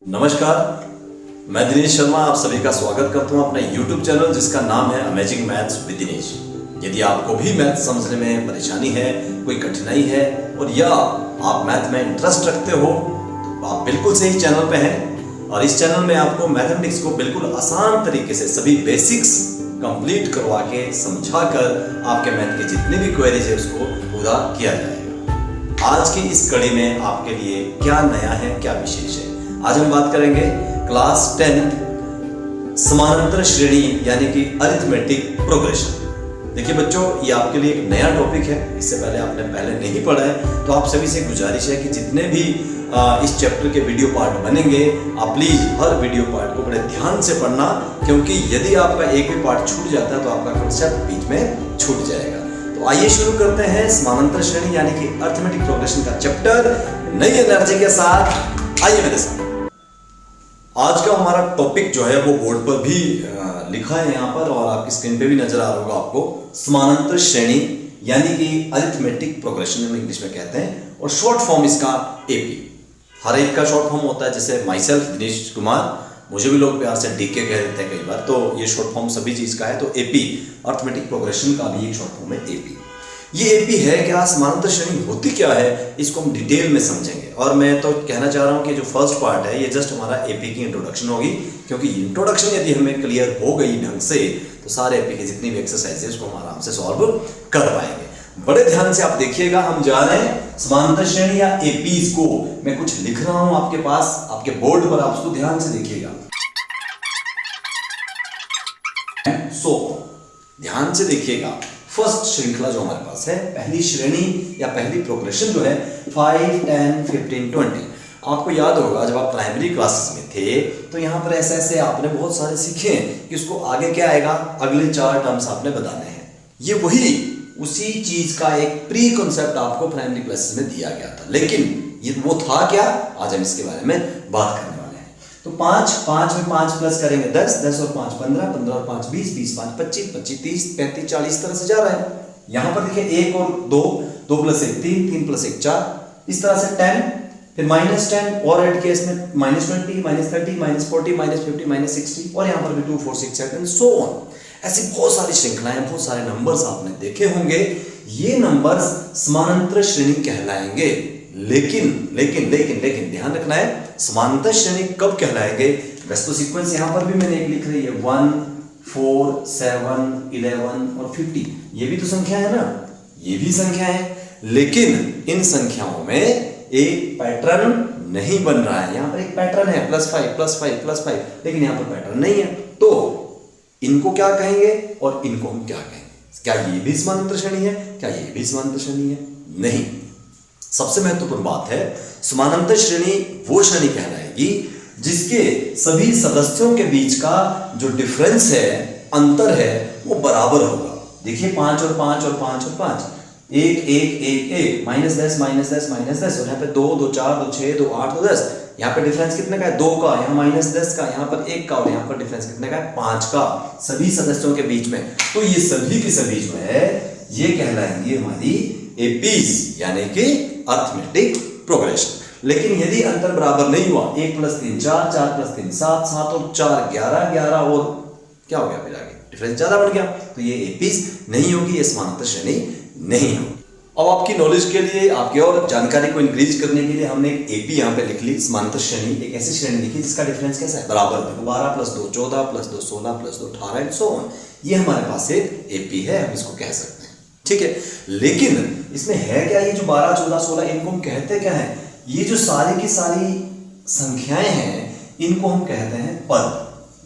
नमस्कार, मैं दिनेश शर्मा आप सभी का स्वागत करता हूं अपने YouTube चैनल जिसका नाम है अमेजिंग मैथ्स विद दिनेश। यदि आपको भी मैथ समझने में परेशानी है, कोई कठिनाई है और या आप मैथ में इंटरेस्ट रखते हो तो आप बिल्कुल सही चैनल पे हैं। और इस चैनल में आपको मैथमेटिक्स को बिल्कुल आसान तरीके से सभी बेसिक्स कंप्लीट करवा के समझा कर आपके मैथ के जितने भी क्वेरीज है उसको पूरा किया जाएगा। आज की इस कड़ी में आपके लिए क्या नया है, क्या विशेष है, आज हम बात करेंगे क्लास 10 समानांतर श्रेणी यानी कि अरिथमेटिक प्रोग्रेशन। देखिए बच्चों, ये आपके लिए एक नया टॉपिक है, इससे पहले आपने नहीं पढ़ा है, तो आप सभी से गुजारिश है कि जितने भी इस चैप्टर के वीडियो पार्ट बनेंगे आप प्लीज हर वीडियो पार्ट को बड़े ध्यान से पढ़ना, क्योंकि यदि आपका एक भी पार्ट छूट जाता है तो आपका कंसेप्ट बीच में छूट जाएगा। तो आइए शुरू करते हैं समानांतर श्रेणी यानी कि अरिथमेटिक प्रोग्रेशन का चैप्टर नई एनर्जी के साथ। आइए मेरे साथ। आज का हमारा टॉपिक जो है वो बोर्ड पर भी लिखा है यहाँ पर और आपकी स्क्रीन पे भी नजर आ रहा होगा आपको। समानांतर श्रेणी यानी कि अरिथमेटिक प्रोग्रेशन हम इंग्लिश में कहते हैं और शॉर्ट फॉर्म इसका एपी। हर एक का शॉर्ट फॉर्म होता है, जैसे माई सेल्फ दिनेश कुमार, मुझे भी लोग प्यार से डीके कह देते हैं कई बार, तो ये शॉर्ट फॉर्म सभी चीज का है। तो एपी अरिथमेटिक प्रोग्रेशन का भी एक शॉर्ट फॉर्म है एपी। ये एपी है क्या, समानांतर श्रेणी होती क्या है, इसको हम डिटेल में समझेंगे। और मैं तो कहना चाह रहा हूँ कि जो फर्स्ट पार्ट है ये जस्ट हमारा एपी की इंट्रोडक्शन होगी, क्योंकि इंट्रोडक्शन यदि हमें क्लियर हो गई ढंग से तो सारे एपी के जितनी भी एक्सरसाइज है उसको हम आराम से सॉल्व कर पाएंगे। बड़े ध्यान से आप देखिएगा, हम जा रहे हैं समानांतर श्रेणी या एपीज को। मैं कुछ लिख रहा हूं आपके पास, आपके बोर्ड पर, आप उसको ध्यान से देखिएगा। ध्यान से देखिएगा, फर्स्ट श्रृंखला जो हमारे पास है, पहली श्रेणी या पहली प्रोग्रेशन जो है 5, 10, 15, 20। आपको याद होगा जब आप प्राइमरी क्लासेस में थे तो यहाँ पर ऐसे ऐसे आपने बहुत सारे सीखे कि उसको आगे क्या आएगा, अगले 4 टर्म्स आपने बताने हैं। ये वही उसी चीज का एक प्री कॉन्सेप्ट आपको प्राइमरी क्लासेस में दिया गया था, लेकिन ये वो था क्या, आज हम इसके बारे में बात करने वाले हैं। तो 5 में 5 प्लस करेंगे 10, 10 और 5 15, 15 और 5 20, 20 5 25, 25 30, 35 40 तरह से जा रहा है। यहां पर देखिए 1 और 2, 2 प्लस 1 3, 3 प्लस 1 4, इस तरह से 10, फिर -10 और ऐड किया इसमें -20, -30, -40, -50, -60 और यहां पर भी 2 4 6 7 एंड सो ऑन। ऐसी बहुत सारी श्रृंखलाएं, बहुत सारे नंबर्स आपने देखे होंगे। ये नंबर्स समानांतर श्रेणी कहलाएंगे। लेकिन ध्यान रखना है, समानांतर श्रेणी कब कहलाएंगे। वैसे तो सीक्वेंस यहां पर भी मैंने एक लिख रही है 1 4 7 11 और 50, ये भी तो संख्या है ना, ये भी संख्या है, लेकिन इन संख्याओं में एक पैटर्न नहीं बन रहा है। यहां पर एक पैटर्न है +5 +5 +5, लेकिन यहां पर पैटर्न नहीं है। तो इनको क्या कहेंगे और इनको हम क्या कहेंगे? क्या ये भी समानांतर श्रेणी है, क्या ये भी समानांतर श्रेणी है? नहीं। सबसे महत्वपूर्ण बात है, समानांतर श्रेणी वो श्रेणी कहलाएगी जिसके सभी सदस्यों के बीच का जो डिफरेंस है, अंतर है, वो बराबर होगा। देखिए 5 और 5 और 5 और 5, 1 1 1 1, -10 -10 -10 और यहाँ पे 2 2 4 2 6 2 8 2 10। यहाँ पे डिफरेंस कितने का है, 2 का, यहाँ -10 का, यहाँ पर 1 का और यहाँ पर डिफरेंस कितने का है, 5 का, सभी सदस्यों के बीच में। तो ये सभी की सभी जो है ये कहलाएंगी हमारी एपीज यानी कि अरिथमेटिक प्रोग्रेशन। लेकिन यदि अंतर बराबर नहीं हुआ, 1 + 3 4, 4 + 3 7, 7 और 4 11, 11 और क्या हो गया, फिर आगे डिफरेंस ज्यादा बन गया, तो ये एपीज नहीं होगी, ये समानांतर श्रेणी नहीं होगी। अब आपकी नॉलेज के लिए, आपकी और जानकारी को इंक्रीज करने के लिए हमने एक एपी यहाँ पे लिख ली, समानांतर श्रेणी, एक ऐसी श्रेणी लिखी जिसका डिफरेंस कैसा है, बराबर। 12 + 2 14 + 2 16 + 2 18 एंड सो ऑन। ये हमारे पास एक एपी है, हम इसको कह सकते हैं, ठीक है। लेकिन इसमें है क्या, ये जो 12 14 16 इनको हम कहते क्या है, ये जो सारी की सारी संख्याएं हैं इनको हम कहते हैं पद,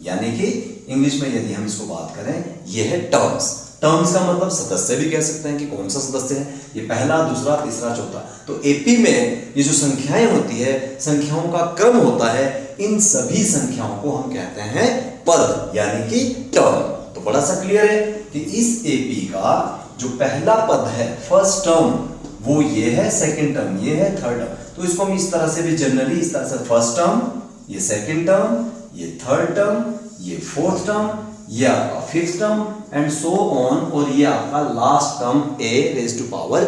यानी कि इंग्लिश में यदि हम इसको बात करें, ये है टर्म्स। टर्म्स का मतलब सदस्य भी कह सकते हैं कि कौन सा सदस्य है, ये पहला, दूसरा, तीसरा, चौथा। तो एपी में ये जो संख्याएं होती है, संख्याओं का क्रम होता है, इन सभी संख्याओं को हम कहते हैं पद यानी कि टर्म। तो बड़ा सा क्लियर है कि इस एपी का जो पहला पद है, फर्स्ट टर्म, वो ये है, सेकंड टर्म ये है, थर्ड टर्म। तो इसको हम इस तरह से भी जनरली इस तरह से फर्स्ट टर्म, ये सेकंड टर्म, ये थर्ड टर्म, ये फोर्थ टर्म, ये आपका fifth term and so on, और ये आपका last term a raised to power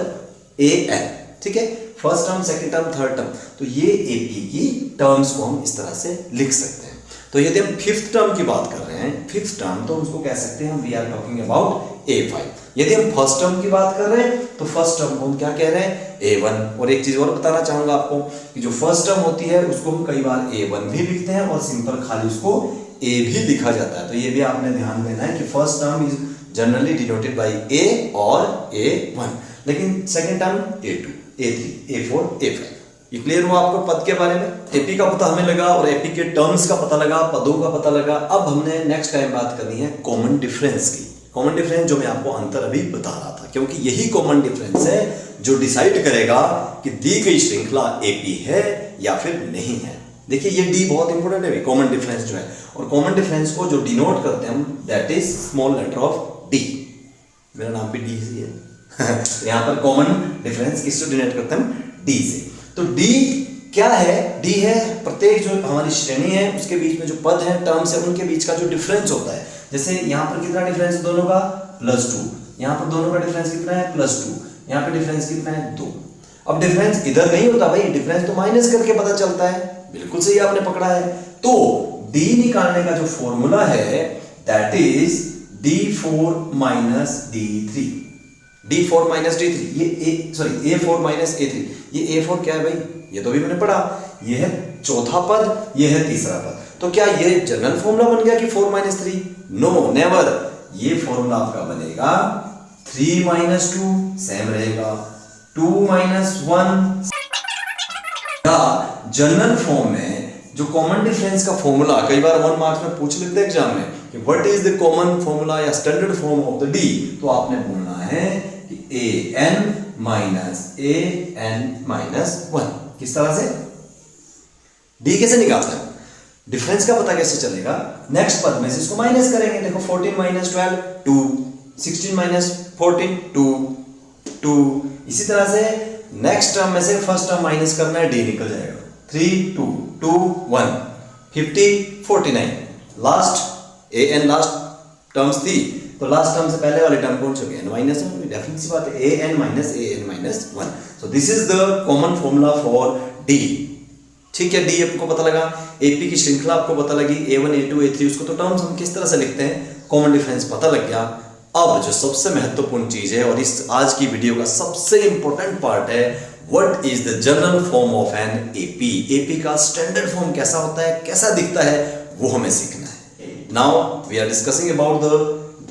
an, ठीक है। First term, second term, third term, तो ये एपी की टर्म्स को हम इस तरह से लिख सकते हैं। तो यदि हम फिफ्थ टर्म की बात कर रहे हैं, फिफ्थ टर्म, तो उसको कह सकते हैं we are talking about A5। यदि हम फर्स्ट टर्म की बात कर रहे हैं तो फर्स्ट टर्म को हम क्या कह रहे हैं, A1। और एक चीज और बताना चाहूंगा आपको कि जो फर्स्ट टर्म होती है उसको हम कई बार A1 भी लिखते हैं और सिंपल खाली उसको A भी लिखा जाता है। तो ये भी आपने ध्यान देना है कि first term is generally denoted by A और A1, लेकिन second term A2, A3, A4, A5। ये क्लियर हुआ आपको पद के बारे में? एपी का पता हमें लगा और एपी के टर्म्स का पता लगा, पदों का पता लगा। अब हमने नेक्स्ट टाइम बात करनी है कॉमन डिफरेंस की। कॉमन डिफरेंस जो मैं आपको अंतर अभी बता रहा था, क्योंकि यही कॉमन डिफरेंस है जो डिसाइड करेगा कि दी गई श्रृंखला एपी है या फिर नहीं है। देखिए ये डी बहुत इंपॉर्टेंट है, कॉमन डिफरेंस जो है, और कॉमन डिफरेंस को जो डिनोट करते हैं हम, that is small letter of D. मेरा नाम भी डी से है यहाँ पर कॉमन डिफरेंस किससे डिनोट करते हैं हम, डी से। तो डी क्या है? डी है प्रत्येक जो हमारी श्रेणी है उसके बीच में जो पद है, टर्म्स है, उनके बीच का जो डिफरेंस होता है। जैसे यहाँ पर कितना डिफरेंस है दोनों का, +2। यहाँ पर दोनों का डिफरेंस कितना है, +2। यहाँ पे डिफरेंस कितना है, 2। अब डिफरेंस इधर नहीं होता भाई, डिफरेंस तो माइनस करके पता चलता है। बिल्कुल सही आपने पकड़ा है। तो डी निकालने का जो फॉर्मूला है that is D4 - D3। D4 - D3, ये A4 - A3। ये A4 क्या है भाई, ये तो भी मैंने पढ़ा, ये है चौथा पद, ये है तीसरा पद। तो क्या ये जनरल फॉर्मूला बन गया कि 4 - 3? No, never. ये फॉर्मूला आपका बनेगा 3 - 2 सेम रहेगा, 2 - 1। जनरल फॉर्म में जो कॉमन डिफरेंस का फॉर्मूला कई बार 1 मार्क्स में पूछ लेते हैं एग्जाम में कि what is the common formula या standard form of the D, तो आपने बोलना है कि an - 1। किस तरह से डी कैसे निकालते हैं, डिफरेंस का पता कैसे चलेगा? नेक्स्ट पद में से इसको माइनस करेंगे। देखो 14 - 12 2, 16 - 14 2। इसी तरह से नेक्स्ट टर्म में से फर्स्ट टर्म माइनस करना है, डी निकल जाएगा। 3 2 2 1 50 49। लास्ट an लास्ट टर्म्स थी, तो लास्ट टर्म से पहले वाले टर्म कौन से n माइनस 1, डेफिनेट सी बात है, an - 1। So this is the common formula for D. ठीक है, डी आपको पता लगा, एपी की श्रृंखला आपको पता लगी, A1 A2 A3, उसको तो टर्म्स हम किस तरह से लिखते हैं, कॉमन डिफरेंस पता लग गया। अब जो सबसे महत्वपूर्ण चीज है और इस आज की वीडियो का सबसे इंपॉर्टेंट पार्ट है, what is the general form of an AP. AP का स्टैंडर्ड फॉर्म कैसा होता है, कैसा दिखता है, वो हमें सीखना है। Now we are discussing about the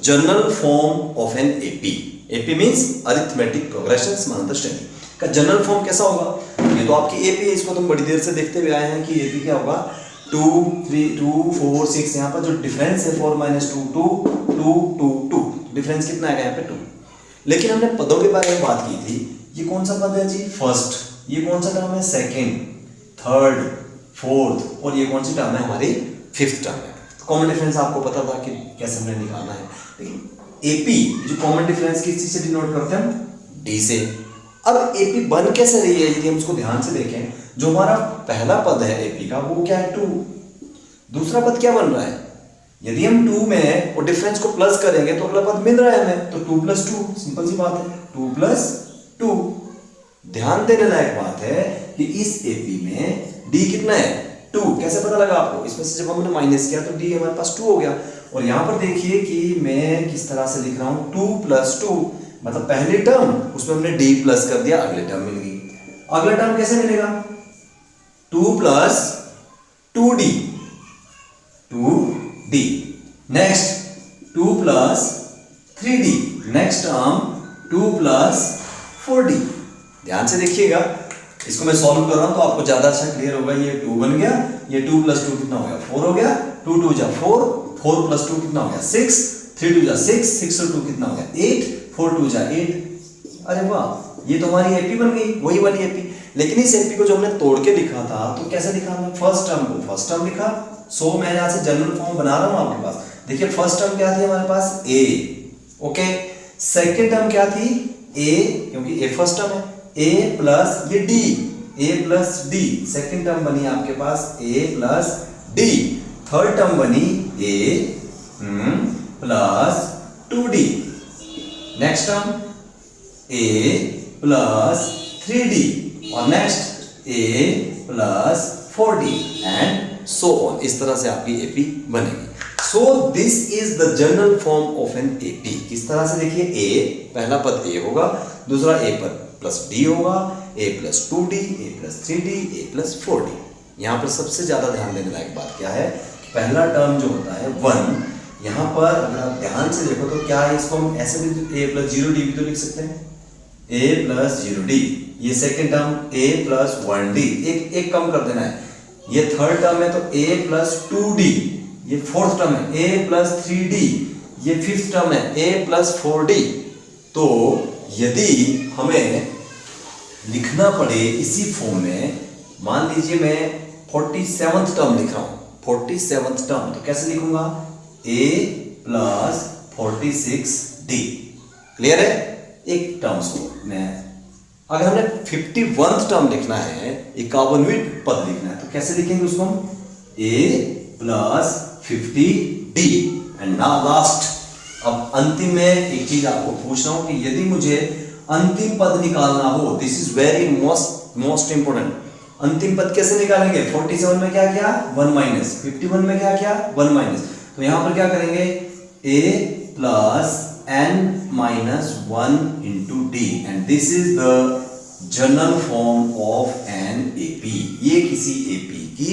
general form of an AP. AP means arithmetic progression, समांतर श्रेणी का जनरल फॉर्म कैसा होगा। ये तो आपकी एपी है, इसको तुम बड़ी देर से देखते हुए आए हैं कि एपी क्या होगा, 2 3 2 4 6। यहाँ पर जो डिफरेंस है 4 - 2 2 2 2 2, डिफरेंस कितना आएगा यहाँ पे 2। लेकिन हमने पदों के बारे में बात की थी, ये कौन सा पद है जी, फर्स्ट। ये कौन सा टर्म है, सेकेंड, थर्ड, फोर्थ, और ये कौन सी टर्म है, हमारी फिफ्थ टर्म है। तो कॉमन डिफरेंस आपको पता था कि कैसे हमने निकालना है। लेकिन एपी जो कॉमन डिफरेंस किस चीज से डिनोट करते हैं, डी से। अब एपी बन कैसे रही है, यदि हम उसको ध्यान से देखें, जो हमारा पहला पद है एपी का वो क्या है, 2। दूसरा पद क्या बन रहा है, यदि हम 2 में और डिफरेंस को प्लस करेंगे तो अगला पद मिल रहा है हमें, तो 2 + 2, सिंपल सी बात है, 2 + 2। ध्यान देने लायक बात है कि इस एपी में डी कितना है, 2। कैसे पता लगा आपको, इसमें से जब हमने माइनस किया तो डी हमारे पास 2 हो गया। और यहां पर देखिए कि मैं किस तरह से लिख रहा हूं, 2 + 2, मतलब पहली टर्म उसमें हमने डी प्लस कर दिया, अगले टर्म मिल गई। अगला टर्म कैसे मिलेगा, 2 + 2d, 2d। Next 2 + 3d, next term 2 + 4d। ध्यान से देखिएगा, इसको मैं सॉल्व कर रहा हूं तो आपको ज्यादा अच्छा क्लियर होगा। ये 2 बन गया, ये 2 + 2 कितना हो गया, 4 हो गया, 2 2 जा 4, 4 + 2 कितना हो गया, 6, 3 2 जा 6, 6 और 2 कितना हो गया, 8, 4 2 जा 8। अरे वाह, ये तो हमारी एपी बन गई, वही वाली एपी। लेकिन इस एपी को जो हमने तोड़ के लिखा था तो कैसे लिखा हमने, फर्स्ट टर्म को फर्स्ट टर्म लिखा। सो मैं यहां से जनरल फॉर्म बना रहा हूं आपके पास। देखिए फर्स्ट टर्म क्या थी हमारे पास, ए, ओके। सेकंड टर्म क्या थी, ए, क्योंकि ए फर्स्ट टर्म है, ए प्लस ये D, A plus D. Second term बनी आपके पास A plus D. Third term बनी A plus 2d। Next term a + 3d। और next a plus 40 and so on. इस तरह से आपकी AP बनेगी। So this is the general form of an AP। किस तरह से देखिए, a पहला पद a होगा, दूसरा a पर प्लस d होगा, a plus 2d, a plus 3d, a plus 4d। यहाँ पर सबसे ज्यादा ध्यान देने लायक बात क्या है, पहला टर्म जो होता है 1, यहाँ पर अगर आप ध्यान से देखो तो क्या है, इसको हम ऐसे भी a प्लस 0d भी तो लिख सकते हैं, a प्लस 0d। ये second term a plus 1d, एक कम कर देना है। ये थर्ड टर्म है तो a प्लस 2d, ये फोर्थ टर्म है a प्लस 3d, ये फिफ्थ टर्म है a प्लस 4d। तो यदि हमें लिखना पड़े इसी फॉर्म में, मान लीजिए मैं 47th टर्म लिख रहा हूं, 47th टर्म, तो कैसे लिखूंगा, a प्लस 46d। क्लियर है? एक टर्म्स को मैं, अगर हमें 51th टर्म लिखना है, 51वें पद लिखना है, तो कैसे लिखेंगे उसको हम, a plus 50d। And now last, अब अंतिम में एक चीज आपको पूछ रहा हूं कि यदि मुझे अंतिम पद निकालना हो, this is very most important. अंतिम पद कैसे निकालेंगे, 47 में क्या किया 1 माइनस, 51 में क्या किया 1 माइनस, तो यहां पर क्या करेंगे, a plus n minus 1 into d, and this is the general form of an AP। ये किसी AP की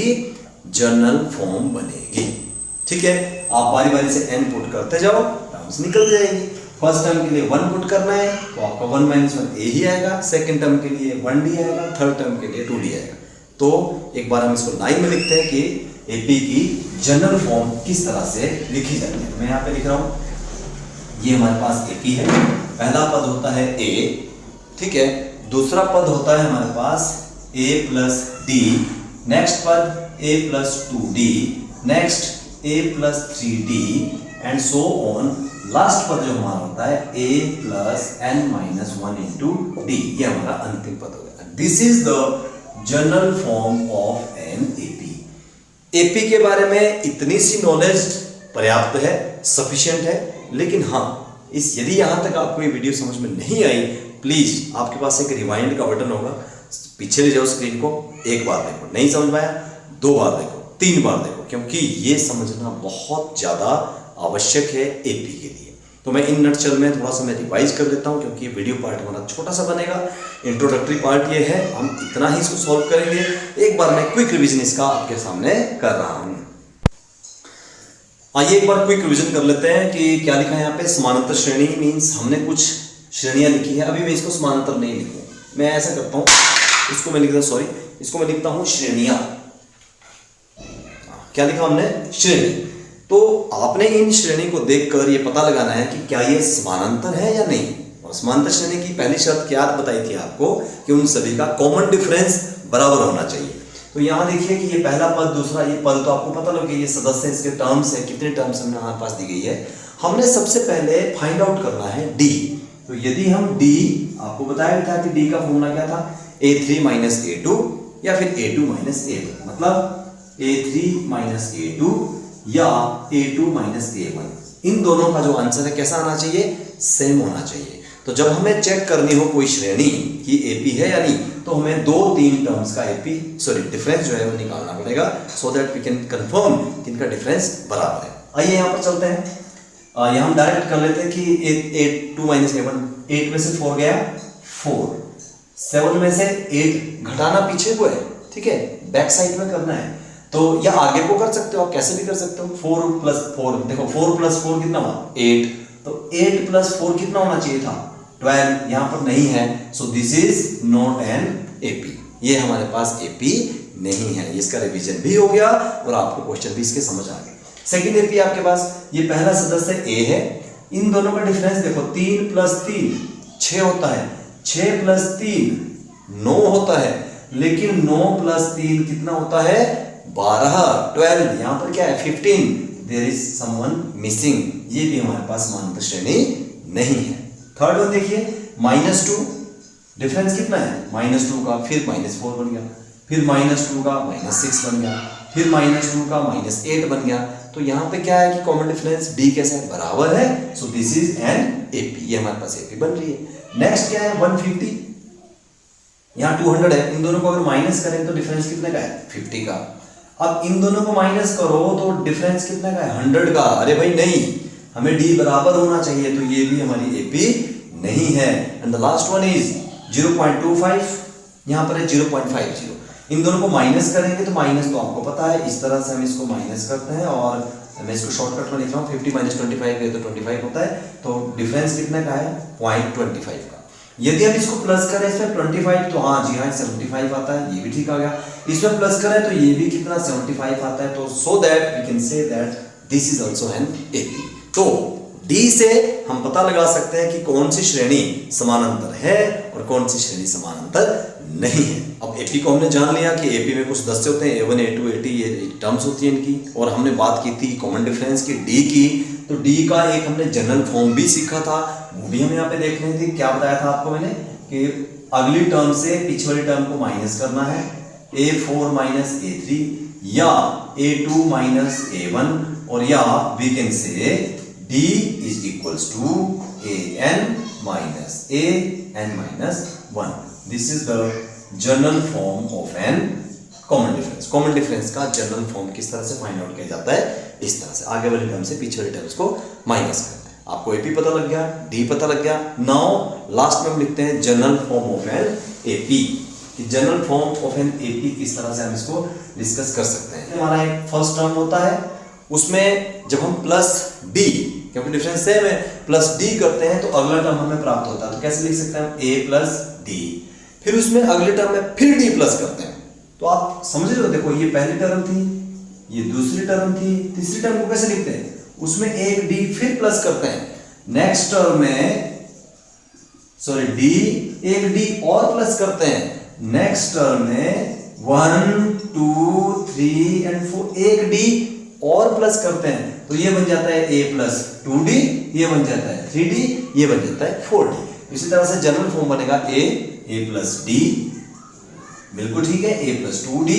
जनरल फॉर्म बनेगी। ठीक है, आप बारी बारी से n पुट करते जाओ, टर्म्स निकल जाएगी। फर्स्ट टर्म के लिए 1 पुट करना है तो आपका 1 माइनस 1 a ही आएगा, सेकंड टर्म के लिए 1d आएगा, थर्ड टर्म के लिए 2d आएगा। तो एक बार हम इसको लाइन में लिखते हैं कि AP की जनरल फॉर्म किस तरह से लिखी जाती है। मैं यहाँ पे लिख रहा हूँ, ये हमारे पास AP है, पहला पद होता है a, ठीक है, दूसरा पद होता है हमारे पास a प्लस d, नेक्स्ट पद a plus 2d, next a plus 3d and so on. Last पद जो हमारा होता है a plus n minus 1 into d, ये हमारा अंतिम पद हो गया। This is the general form of an AP। AP के बारे में इतनी सी नॉलेज पर्याप्त है, सफिशिएंट है, लेकिन हाँ, इस यदि यहां तक आपको ये वीडियो समझ में नहीं आई, प्लीज आपके पास एक रिवाइंड का बटन होगा, पीछे ले जाओ स्क्रीन को, एक बार देखो, नहीं समझ पाया 2 बार देखो, 3 बार देखो, क्योंकि ये समझना बहुत ज्यादा आवश्यक है AP के लिए। तो मैं इन नटशल में थोड़ा सा मैं रिवाइज कर लेता हूं, क्योंकि वीडियो पार्ट हमारा छोटा सा बनेगा, इंट्रोडक्टरी पार्ट ये है, हम इतना ही इसको सॉल्व करेंगे। एक बार मैं क्विक रिवीजन इसका आपके सामने कर रहा हूं। आइए एक बार क्विक रिवीजन कर लेते हैं कि क्या लिखा है यहाँ पे, समानांतर श्रेणी मीन्स हमने कुछ श्रेणियां लिखी है। अभी मैं इसको समानांतर नहीं लिखूं, मैं ऐसा करता हूं, इसको मैं लिखता हूं श्रेणियां। क्या लिखा हमने, श्रेणी। तो आपने इन श्रेणी को देखकर ये पता लगाना है कि क्या ये समानांतर है या नहीं। और समानांतर श्रेणी की पहली शर्त क्या बताई थी आपको, कि उन सभी का कॉमन डिफरेंस बराबर होना चाहिए। तो यहाँ देखिए कि ये पहला पद, दूसरा ये पद, तो आपको पता लगे ये सदस्य, इसके टर्म्स है, कितने टर्म्स हमने हमारे पास दी गई है। हमने सबसे पहले फाइंड आउट करना है d। तो यदि हम d, आपको बताया भी था कि d का फॉर्मूला क्या था, a3 माइनस a2 या फिर a2 माइनस a1, मतलब a3 माइनस a2 या a2 माइनस a1। इन दोनों का जो आंसर है कैसा आना चाहिए, सेम होना चाहिए। तो जब हमें चेक करनी हो कोई श्रेणी की AP है या नहीं, तो हमें 2-3 टर्म्स का डिफरेंस जो है वो निकालना पड़ेगा, so that we can confirm कि इनका डिफरेंस बराबर है। आइए यहाँ पर चलते हैं, यहाँ हम डायरेक्ट कर लेते हैं कि 2 माइनस a1, 8 में से 4 गया 4, 7 में से 8 घटाना पीछे को है, ठीक है, बैक साइड में करना है। तो या आगे को कर सकते हो, आप कैसे भी कर सकते हो। 4 प्लस 4, देखो 4 प्लस 4 कितना हुआ 8, तो 8 प्लस 4 कितना होना चाहिए था 12, यहां पर नहीं है, सो this is not an AP। ये हमारे पास AP नहीं है। इसका रिवीजन भी हो गया और आपको क्वेश्चन भी इसके समझ आ गए। सेकंड AP आपके पास, ये पहला सदस्य A है, इन दोनों का डिफरेंस देखो, 3 प्लस 3 6 होता है, 6 प्लस 3 9 होता है, लेकिन 9 प्लस 3 कितना होता है 12, 12, यहां पर क्या है 15, देयर इज समवन मिसिंग। ये भी हमारे पास समानांतर श्रेणी नहीं है। थर्ड वन देखिए, -2, डिफरेंस कितना है -2 का, फिर -4 बन गया, फिर -2 का -6 बन गया, फिर -2 का -8 बन गया। तो यहाँ पे क्या है कि कॉमन डिफरेंस D कैसा है, बराबर है, सो दिस इज एन AP। ये हमारे पास AP बन रही है। नेक्स्ट क्या है 150, यहाँ 200 है, इन दोनों को अगर माइनस करें तो डिफरेंस कितने का है 50 का। अब इन दोनों को माइनस करो तो डिफरेंस कितने का है 100 का। अरे भाई नहीं, हमें डी बराबर होना चाहिए, तो ये भी हमारी एपी नहीं है। And the last one is 0.25, यहाँ पर है 0.50। इन दोनों को माइनस करेंगे तो माइनस तो आपको पता है, इस तरह से हम इसको माइनस करते हैं और मैं इसको शॉर्टकट में लिख रहा हूँ 50 माइनस 25 है तो 25 होता है, तो डिफरेंस कितने का है 0.25 का। यदि हम इसको प्लस करें इसमें 25 तो हाँ जी हाँ 75 आता है, ये भी ठीक आ गया। इसमें प्लस करें तो ये भी कितना 75 आता है, तो so that we can say that this is also an AP. तो डी से हम पता लगा सकते हैं कि कौन सी श्रेणी समानांतर है और कौन सी श्रेणी समानांतर नहीं है। अब एपी को हमने जान लिया कि एपी में कुछ सदस्य होते हैं, A1 A2 AT, ये टर्म्स होती है इनकी, और हमने बात की थी कॉमन डिफरेंस की डी की। तो डी का एक हमने जनरल फॉर्म भी सीखा था, वो भी हम यहाँ पे देख लें थी। क्या बताया था आपको मैंने कि अगली टर्म से पिछली वाली टर्म को माइनस करना है, A4 माइनस A3 या A2 माइनस A1, और या we can say D is equals to AN minus AN minus 1. This is the general form of an common difference. Common difference का general form किस तरह से find out किया जाता है, इस तरह से आगे वाली टर्म से पीछे वाली टर्म्स को माइनस करते हैं। आपको AP पता लग गया, D पता लग गया। नाउ लास्ट में हम लिखते हैं general form of an AP। General form of an AP किस तरह से हम इसको डिस्कस कर सकते हैं। हमारा एक फर्स्ट टर्म होता है, उसमें जब हम प्लस डी, क्योंकि डिफरेंस सेम है, प्लस डी करते हैं तो अगला टर्म हमें प्राप्त होता है। तो कैसे लिख सकते हैं a प्लस डी, फिर उसमें अगले टर्म में फिर डी प्लस करते हैं। तो आप समझ रहे हो, देखो ये पहली टर्म थी, ये दूसरी टर्म थी, तीसरी टर्म को कैसे लिखते हैं, उसमें एक डी फिर प्लस करते हैं। नेक्स्ट टर्म में सॉरी डी, एक डी और प्लस करते हैं। नेक्स्ट टर्म में 1 2 3 एंड 4 एक डी और प्लस करते हैं, तो ये बन जाता है a प्लस 2d, ये बन जाता है 3d, ये बन जाता है 4d। इसी तरह से जनरल फॉर्म बनेगा a प्लस d, बिल्कुल ठीक है, a plus 2d,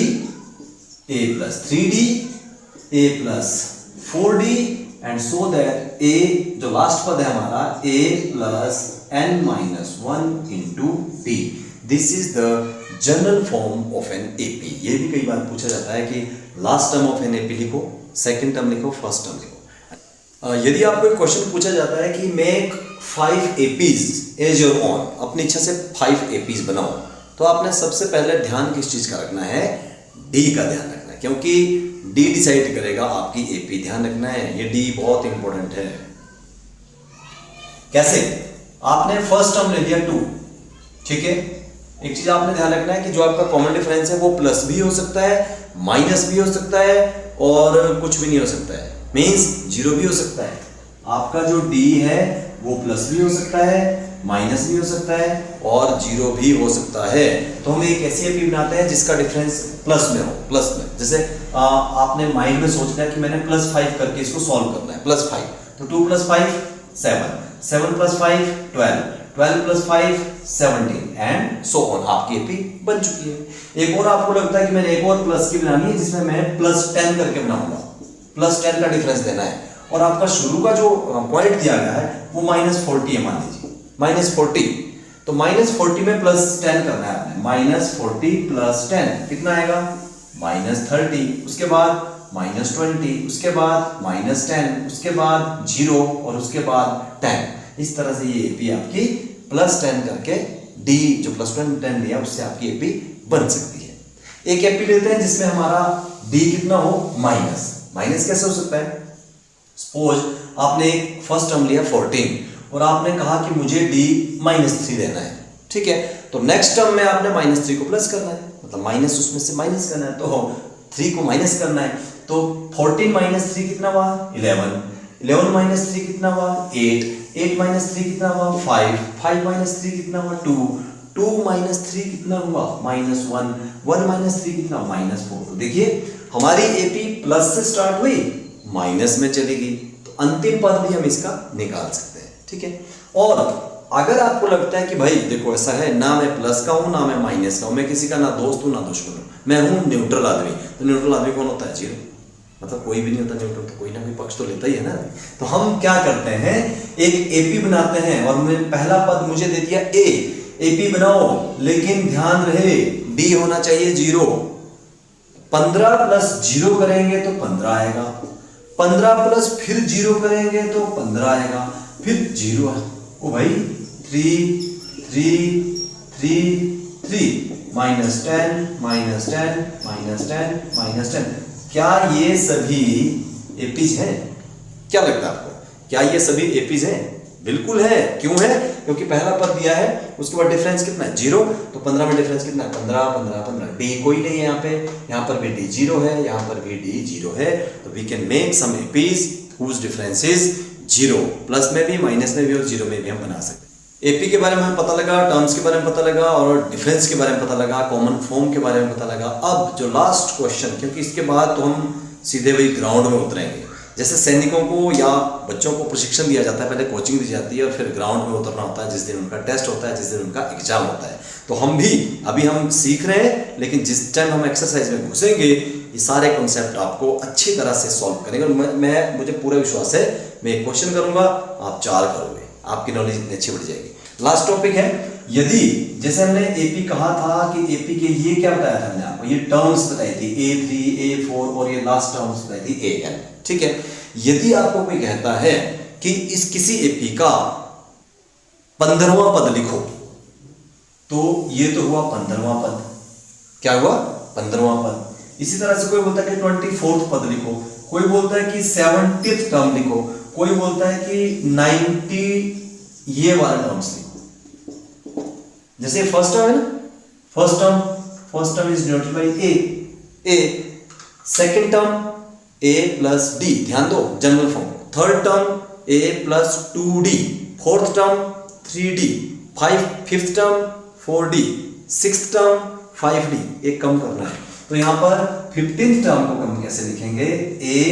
a plus 3d, a plus 4d, and so that a जो लास्ट पद है हमारा a plus n minus 1 into d। This is the general form of an AP। ये भी कई बार पूछा जाता है कि last term of an AP लिखो, सेकंड टर्म लिखो, फर्स्ट टर्म लिखो। यदि आपको एक क्वेश्चन पूछा जाता है कि make 5 APs as your own, अपनी इच्छा से 5 APs बनाओ, तो आपने सबसे पहले ध्यान किस चीज का रखना है, डी का ध्यान रखना है, क्योंकि डी डिसाइड करेगा आपकी AP। ध्यान रखना है, ये डी बहुत इंपॉर्टेंट है। कैसे, आपने फर्स्ट टर्म ले लिया 2, ठीक है। एक चीज आपने ध्यान रखना है कि जो आपका कॉमन डिफरेंस है वो प्लस भी हो सकता है, माइनस भी हो सकता है, और कुछ भी नहीं हो सकता है, मींस जीरो भी हो सकता है। आपका जो डी है वो प्लस भी हो सकता है, माइनस भी हो सकता है, और जीरो भी हो सकता है। तो हम एक ऐसी एपी बनाते हैं जिसका डिफरेंस प्लस में हो, प्लस में। जैसे आपने माइंड में सोचना है कि मैंने +5 करके इसको सॉल्व करना है, +5, तो 2 + 5 7, 7 + 5 12, 12 + 5 17 एंड सो ऑन। आपकी एपी बन चुकी है। एक और आपको लगता है कि मैंने एक और प्लस की बनानी है जिसमें मैं +10 करके बनाऊंगा, +10 का डिफरेंस देना है, और आपका शुरू का जो पॉइंट दिया गया है वो -40 है, मान लीजिए -40, तो -40 में +10 करना है आपने। -40 + 10 कितना आएगा, -30, उसके बाद -20, उसके बाद -10, उसके बाद 0 और उसके बाद 10। इस तरह से ये एपी आपकी +10 करके डी जो +10 लिया उससे आपकी एपी बन सकती है। एक एपी लेते हैं जिसमें हमारा डी कितना हो, माइनस कैसे हो सकता है। सपोज आपने एक फर्स्ट टर्म लिया 14 और आपने कहा कि मुझे डी -3 देना है, ठीक है। तो नेक्स्ट टर्म में आपने -3 को प्लस करना है, मतलब माइनस उसमें से माइनस करना है, तो 3 को माइनस करना है। तो 14 - 3 कितना हुआ, 11, 11 - 3 कितना हुआ, 8, 8 - 3 कितना हुआ, 5, 5 - 3 कितना हुआ, 2, 2 - 3 कितना हुआ, -1, 1 - 3 कितना, -4। तो देखिए हमारी एपी प्लस से स्टार्ट हुई, माइनस में चली गई, तो अंतिम पद भी हम इसका निकाल सकते हैं, ठीक है। और अगर आपको लगता है कि भाई देखो ऐसा है, ना मैं प्लस का हूं ना मैं माइनस का हूं, मैं किसी का ना दोस्त हूं ना दुश्मन हूं, मैं हूं न्यूट्रल आदमी, तो न्यूट्रल आदमी कौन होता है, जीरो, मतलब कोई भी नहीं होता न्यूट्रल, तो कोई ना कोई पक्ष तो लेता ही है ना। तो हम क्या करते हैं, एक एपी बनाते हैं, और मैं पहला पद मुझे दे दिया ए, एपी बनाओ, लेकिन ध्यान रहे डी होना चाहिए 0। 15 प्लस 0 करेंगे तो 15 आएगा, 15 प्लस फिर 0 करेंगे तो 15 आएगा, फिर 0। ओ भाई 3 3 3 3 -10 -10 -10 -10। क्या ये सभी एपीज हैं? क्या लगता है आपको, क्या ये सभी एपीज हैं? बिल्कुल है। क्यों है? क्योंकि पहला पद दिया है, उसके बाद डिफरेंस कितना है 0, तो 15 में डिफरेंस कितना है 15 15 15। डी कोई नहीं है यहाँ पे, यहाँ पर भी डी 0 है, यहाँ पर भी डी 0 है, तो we can make some APs whose difference is 0। Plus में भी, माइनस में भी और 0 में भी हम बना सकते हैं। एपी के बारे में हमें पता लगा, टर्म्स के बारे में पता लगा और डिफरेंस के बारे में पता लगा, कॉमन फॉर्म के बारे में पता लगा। अब जो लास्ट क्वेश्चन, क्योंकि इसके बाद तो हम सीधे वही ग्राउंड में उतरेंगे। जैसे सैनिकों को या बच्चों को प्रशिक्षण दिया जाता है, पहले कोचिंग दी जाती है और फिर ग्राउंड में उतरना होता है जिस दिन उनका टेस्ट होता है, जिस दिन उनका एग्जाम होता है। तो हम भी अभी हम सीख रहे हैं, लेकिन जिस टाइम हम एक्सरसाइज में घुसेंगे ये सारे कॉन्सेप्ट आपको अच्छी तरह से सॉल्व करेंगे। और मुझे पूरा विश्वास है, मैं एक क्वेश्चन करूंगा, आप 4 करोगे, आपकी नॉलेज इतनी अच्छी बढ़ जाएगी। लास्ट टॉपिक है, यदि जैसे हमने एपी कहा था कि एपी के ये क्या बताया था हमने आपको, ये टर्म्स बताई थी A3 A4 और ये लास्ट टर्म्स बताई थी AN। ठीक है, यदि आपको कोई कहता है कि इस किसी एपी का 15वां पद लिखो, तो ये तो हुआ 15वां पद। क्या हुआ? 15वां पद। इसी तरह से कोई बोलता है कि 24th पद लिखो, कोई बोलता है कि 70th टर्म लिखो, कोई बोलता है कि 90 ये वाला टर्म्स लिखो। जैसे फर्स्ट टर्म है ना, first term is denoted by A. Second term a plus D, ध्यान दो general form. Third term a plus 2d, fourth term 3d, fifth term 4d, sixth term 5d। एक कम करना है, तो यहां पर 15th टर्म को हम कैसे लिखेंगे? a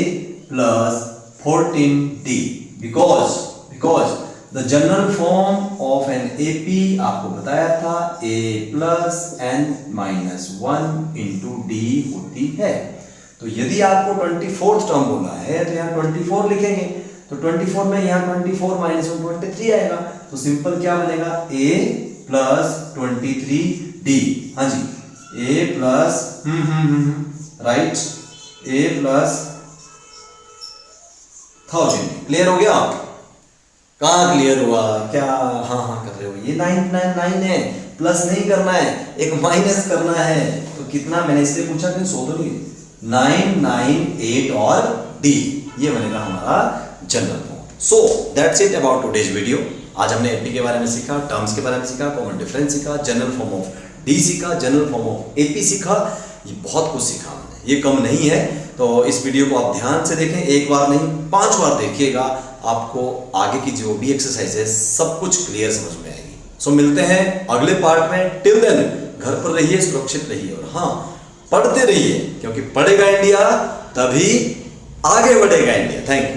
plus 14d, because the general form of an AP आपको बताया था a plus n minus 1 into D होती है। तो यदि आपको 24th टर्म बोला है तो यहाँ 24 लिखेंगे, तो 24 में यहाँ 24 माइनस 1 23 आएगा, तो सिंपल क्या बनेगा? a plus 23d। हाँ जी, a plus right, a plus 1000। Clear हो गया? कहाँ क्लियर हुआ? क्या हाँ कर रहे हो? ये 9 है, प्लस नहीं करना है, एक माइनस करना है। तो कितना मैंने इसलिए पूछा कि 100 तो नहीं, 9 9 8 और D, ये बनेगा हमारा general form. So that's it about today's video. आज हमने एपी के बारे में सीखा, टर्म्स के बारे में सीखा, कॉमन डिफरेंस सीखा, जनरल फॉर्म ऑफ डी सीखा, जनरल फॉर्म ऑफ एपी सीखा। ये बहुत कुछ सीखा हमने, ये कम नहीं है। तो इस वीडियो को आप ध्यान से देखें, एक बार नहीं 5 बार देखिएगा, आपको आगे की जो भी एक्सरसाइज है सब कुछ क्लियर समझ में आएगी। सो मिलते हैं अगले पार्ट में। टिल देन घर पर रहिए, सुरक्षित रहिए और हाँ पढ़ते रहिए, क्योंकि पढ़ेगा इंडिया तभी आगे बढ़ेगा इंडिया। Thank you.